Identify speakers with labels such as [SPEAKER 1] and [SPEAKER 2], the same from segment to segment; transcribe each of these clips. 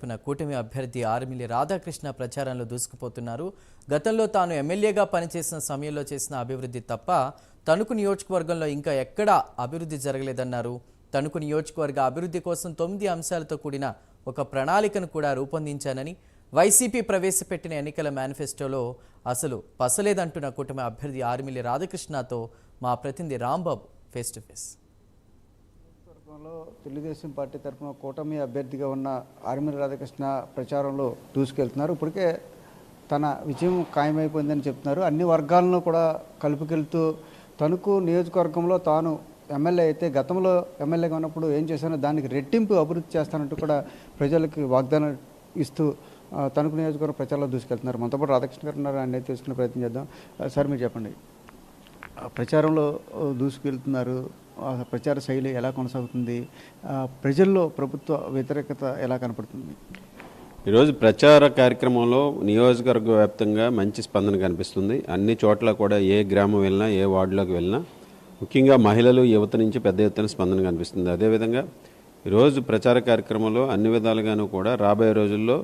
[SPEAKER 1] తరపున కూటమి అభ్యర్థి ఆర్మిల్లి రాధాకృష్ణ ప్రచారంలో దూసుకుపోతున్నారు. గతంలో తాను ఎమ్మెల్యేగా పనిచేసిన సమయంలో చేసిన అభివృద్ధి తప్ప తణుకు నియోజకవర్గంలో ఇంకా ఎక్కడా అభివృద్ధి జరగలేదన్నారు. తణుకు నియోజకవర్గ అభివృద్ధి కోసం 9 అంశాలతో కూడిన ఒక ప్రణాళికను కూడా రూపొందించానని, వైసీపీ ప్రవేశపెట్టిన ఎన్నికల మేనిఫెస్టోలో అసలు పసలేదంటున్న కూటమి అభ్యర్థి ఆర్మిల్లి రాధాకృష్ణతో మా ప్రతినిధి Rambabu face to face.
[SPEAKER 2] Telugu Desam party తరఫున కూటమి అభ్యర్థిగా ఉన్న ఆర్మిల్లి రాధాకృష్ణ ప్రచారంలో దూసుకెళ్తున్నారు. ఇప్పటికే తన విజయం ఖాయమైపోయిందని చెప్తున్నారు. అన్ని వర్గాలను కూడా కలుపుకెళ్తూ తణుకు నియోజకవర్గంలో తాను ఎమ్మెల్యే అయితే గతంలో ఎమ్మెల్యేగా ఉన్నప్పుడు ఏం చేశానో దానికి రెట్టింపు అభివృద్ధి చేస్తానంటూ కూడా ప్రజలకు వాగ్దానం ఇస్తూ తణుకు నియోజకవర్గం ప్రచారంలో దూసుకెళ్తున్నారు. మనతో పాటు రాధాకృష్ణ గారు ఉన్నారు, ఆయన తెలుసుకునే ప్రయత్నం చేద్దాం. సార్, మీరు చెప్పండి, ప్రచారంలో దూసుకెళ్తున్నారు, ప్రచార శైలి ఎలా కొనసాగుతుంది, ప్రజల్లో ప్రభుత్వ వ్యతిరేకత ఎలా కనపడుతుంది?
[SPEAKER 3] ఈరోజు ప్రచార కార్యక్రమంలో నియోజకవర్గ వ్యాప్తంగా మంచి స్పందన కనిపిస్తుంది. అన్ని చోట్ల కూడా ఏ గ్రామం వెళ్ళినా, ఏ వార్డులోకి వెళ్ళినా ముఖ్యంగా మహిళలు, యువత నుంచి పెద్ద ఎత్తున స్పందన కనిపిస్తుంది. అదేవిధంగా ఈరోజు ప్రచార కార్యక్రమంలో అన్ని విధాలుగాను కూడా రాబోయే రోజుల్లో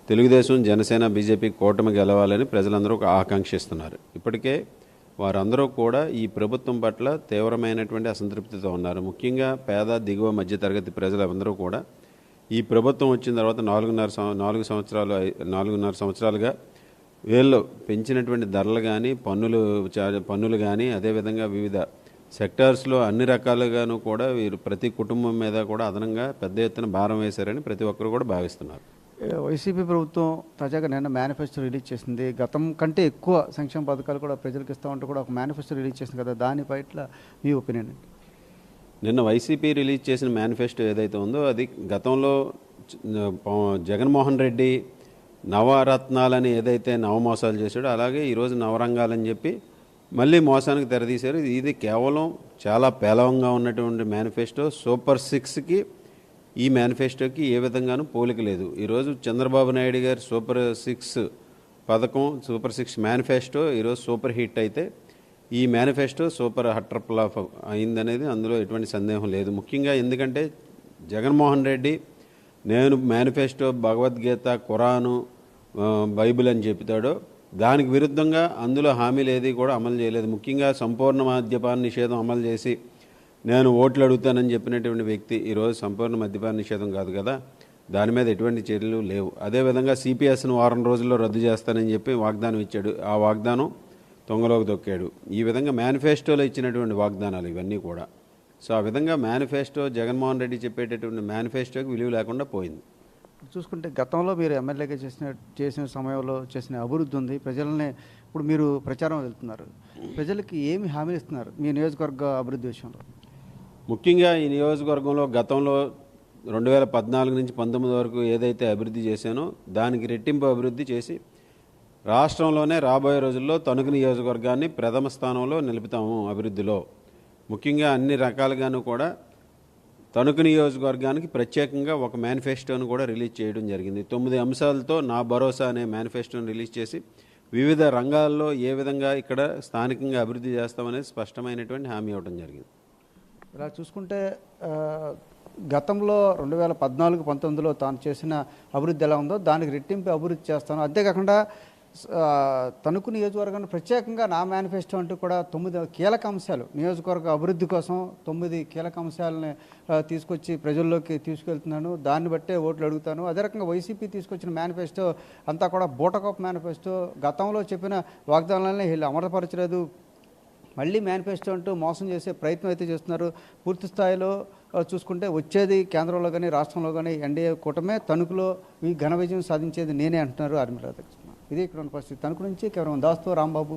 [SPEAKER 3] తెలుగుదేశం, జనసేన, బీజేపీ కూటమి గెలవాలని ప్రజలందరూ ఆకాంక్షిస్తున్నారు. ఇప్పటికే వారందరూ కూడా ఈ ప్రభుత్వం పట్ల తీవ్రమైనటువంటి అసంతృప్తితో ఉన్నారు. ముఖ్యంగా పేద, దిగువ, మధ్యతరగతి ప్రజలందరూ కూడా ఈ ప్రభుత్వం వచ్చిన తర్వాత 4.5 సంవత్సరాలుగా వీళ్ళు పెంచినటువంటి ధరలు కానీ, పన్నులు కానీ, అదేవిధంగా వివిధ సెక్టార్స్లో అన్ని రకాలుగాను కూడా వీరు ప్రతి కుటుంబం మీద కూడా అదనంగా పెద్ద ఎత్తున భారం వేశారని ప్రతి ఒక్కరు కూడా భావిస్తున్నారు.
[SPEAKER 2] వైసీపీ ప్రభుత్వం తాజాగా నిన్న మేనిఫెస్టో రిలీజ్ చేసింది. గతం కంటే ఎక్కువ సంక్షేమ పథకాలు కూడా ప్రజలకు ఇస్తామంటూ కూడా ఒక మేనిఫెస్టో రిలీజ్ చేసింది కదా, దాని పట్ల మీ ఒపీనియన్ ఏంటి?
[SPEAKER 3] నిన్న వైసీపీ రిలీజ్ చేసిన మేనిఫెస్టో ఏదైతే ఉందో అది గతంలో జగన్మోహన్ రెడ్డి నవరత్నాలని ఏదైతే నవమోసాలు చేశాడో అలాగే ఈరోజు నవరంగాలని చెప్పి మళ్ళీ మోసానికి తెరదీశారు. ఇది కేవలం చాలా పేలవంగా ఉన్నటువంటి మేనిఫెస్టో. సూపర్ 6కి ఈ మేనిఫెస్టోకి ఏ విధంగానూ పోలిక లేదు. ఈరోజు చంద్రబాబు నాయుడు గారి సూపర్ 6 పథకం, సూపర్ 6 మేనిఫెస్టో ఈరోజు సూపర్ హిట్ అయితే ఈ మేనిఫెస్టో సూపర్ హట్టర్ ఫ్లాప్ అయిందనేది అందులో ఎటువంటి సందేహం లేదు. ముఖ్యంగా ఎందుకంటే జగన్మోహన్ రెడ్డి నేను మేనిఫెస్టో భగవద్గీత, ఖురాను, బైబిల్ అని చెప్తాడో దానికి విరుద్ధంగా అందులో హామీలు ఏది కూడా అమలు చేయలేదు. ముఖ్యంగా సంపూర్ణ మద్యపాన నిషేధం అమలు చేసి నేను ఓట్లు అడుగుతానని చెప్పినటువంటి వ్యక్తి ఈరోజు సంపూర్ణ మద్యపాన నిషేధం కాదు కదా, దాని మీద ఎటువంటి చర్యలు లేవు. అదేవిధంగా సిపిఎస్ను వారం రోజుల్లో రద్దు చేస్తానని చెప్పి వాగ్దానం ఇచ్చాడు, ఆ వాగ్దానం తొంగలోకి దొక్కాడు. ఈ విధంగా మేనిఫెస్టోలో ఇచ్చినటువంటి వాగ్దానాలు ఇవన్నీ కూడా. సో ఆ విధంగా మేనిఫెస్టో, జగన్మోహన్ రెడ్డి చెప్పేటటువంటి మేనిఫెస్టోకి విలువ లేకుండా పోయింది.
[SPEAKER 2] చూసుకుంటే గతంలో మీరు ఎమ్మెల్యేగా చేసిన సమయంలో చేసిన అభివృద్ధి ఉంది. ప్రజలనే ఇప్పుడు మీరు ప్రచారం వెళ్తున్నారు, ప్రజలకి ఏమి హామీ ఇస్తున్నారు మీ నియోజకవర్గ అభివృద్ధి విషయంలో?
[SPEAKER 3] ముఖ్యంగా ఈ నియోజకవర్గంలో గతంలో 2014 నుంచి 19 వరకు ఏదైతే అభివృద్ధి చేశానో దానికి రెట్టింపు అభివృద్ధి చేసి రాష్ట్రంలోనే రాబోయే రోజుల్లో తణుకు నియోజకవర్గాన్ని ప్రథమ స్థానంలో నిలుపుతాము అభివృద్ధిలో. ముఖ్యంగా అన్ని రకాలుగాను కూడా తణుకు నియోజకవర్గానికి ప్రత్యేకంగా ఒక మేనిఫెస్టోను కూడా రిలీజ్ చేయడం జరిగింది. 9 అంశాలతో నా భరోసా అనే మేనిఫెస్టోను రిలీజ్ చేసి వివిధ రంగాల్లో ఏ విధంగా ఇక్కడ స్థానికంగా అభివృద్ధి చేస్తామనేది స్పష్టమైనటువంటి హామీ ఇవ్వడం జరిగింది.
[SPEAKER 2] ఇలా చూసుకుంటే గతంలో 2014-19లో తాను చేసిన అభివృద్ధి ఎలా ఉందో దానికి రెట్టింపు అభివృద్ధి చేస్తాను, అంతేకాకుండా తణుకు నియోజకవర్గాన్ని ప్రత్యేకంగా నా మేనిఫెస్టో అంటూ కూడా 9 కీలక అంశాలు నియోజకవర్గ అభివృద్ధి కోసం 9 కీలక అంశాలని తీసుకొచ్చి ప్రజల్లోకి తీసుకెళ్తున్నాను, దాన్ని బట్టే ఓట్లు అడుగుతాను. అదే రకంగా వైసీపీ తీసుకొచ్చిన మేనిఫెస్టో అంతా కూడా బూటకప్ మేనిఫెస్టో, గతంలో చెప్పిన వాగ్దానాలనే వీళ్ళు అమలుపరచలేదు, మళ్ళీ మేనిఫెస్టో అంటూ మోసం చేసే ప్రయత్నం అయితే చేస్తున్నారు. పూర్తి స్థాయిలో చూసుకుంటే వచ్చేది కేంద్రంలో కానీ రాష్ట్రంలో కానీ ఎన్డీఏ కూటమే, తణుకులో ఈ ఘన విజయం సాధించేది నేనే అంటున్నారు ఆర్మిల్లి రాధాకృష్ణ. ఇది ఇక్కడ ఉన్న పరిస్థితి. తణుకు నుంచి కేవలం దాస్తో రాంబాబు.